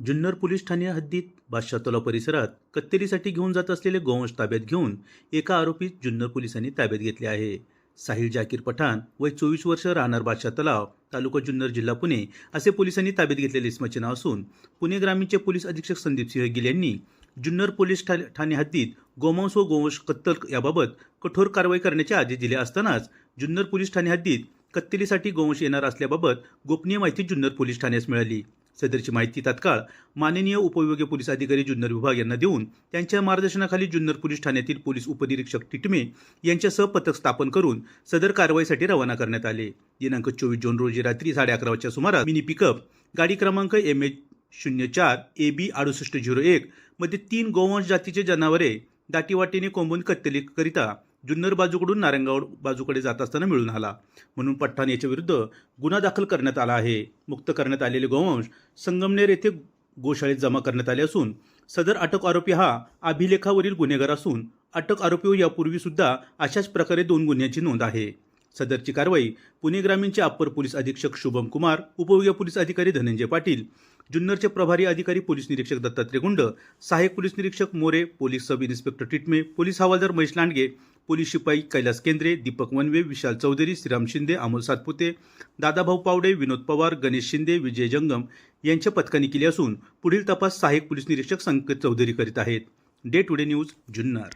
Junnar police Thane हद्दीत बादशाह तलाव परिसरात कत्तलीसाठी घेऊन जात असलेले गोवंश ताब्यात घेऊन एका आरोपीस जुन्नर पोलिसांनी ताब्यात घेतले आहे. साहिल जाकीर पठाण वय 24 वर्ष, राहणार बादशाह तलाव, तालुका जुन्नर, जिल्हा पुणे असे पोलिसांनी ताब्यात घेतलेले इसमाचे नाव असून पुणे ग्रामीणचे पोलीस अधीक्षक संदीप सिंह गिल यांनी जुन्नर पोलीस ठाणे हद्दीत गोमांस व गोवंश कत्तल याबाबत कठोर कारवाई करण्याचे आदेश दिले असतानाच जुन्नर पोलीस ठाणे हद्दीत कत्तलीसाठी गोवंश येणार असल्याबाबत गोपनीय माहिती जुन्नर पोलीस ठाण्यास मिळाली. सदरची माहिती तात्काळ माननीय उपविभागीय पोलीस अधिकारी जुन्नर विभाग यांना देऊन त्यांच्या मार्गदर्शनाखाली जुन्नर पोलीस ठाण्यातील पोलीस उपनिरीक्षक टिटमे यांच्यासह पथक स्थापन करून सदर कारवाईसाठी रवाना करण्यात आले. दिनांक 24 जून रोजी रात्री 11:30 सुमारास मिनी पिकअप गाडी क्रमांक MH04 AB 6801 मध्ये 3 गोवंश जातीचे जनावरे दाटीवाटीने कोंबून कत्तलीकरिता जुन्नर बाजूकडून नारायणगाव बाजूकडे जात असताना मिळून आला, म्हणून पठाण याच्या विरुद्ध गुन्हा दाखल करण्यात आला आहे. मुक्त करण्यात आलेले गोवंश संगमनेर येथे गोशाळेत जमा करण्यात आले असून सदर अटक आरोपी हा अभिलेखावरील गुन्हेगार असून अटक आरोपीवर यापूर्वी सुद्धा अशाच प्रकारे 2 गुन्ह्यांची नोंद आहे. सदरची कारवाई पुणे ग्रामीणचे अप्पर पोलीस अधीक्षक शुभम कुमार, उपविभागीय पोलीस अधिकारी धनंजय पाटील, जुन्नरचे प्रभारी अधिकारी पोलीस निरीक्षक दत्तात्रय गुंड, सहाय्यक पोलीस निरीक्षक More, police sub inspector Titme, police हवालदार महेश लांडगे, पोलीस शिपाई कैलास केंद्रे, दीपक वनवे, विशाल चौधरी, श्रीराम शिंदे, अमोल सातपुते, दादाभाऊ पावडे, विनोद पवार, गणेश शिंदे, विजय जंगम यांच्या पथकाने केली असून पुढील तपास सहाय्यक पोलीस निरीक्षक संकेत चौधरी करीत आहेत. Day today news, Junnar.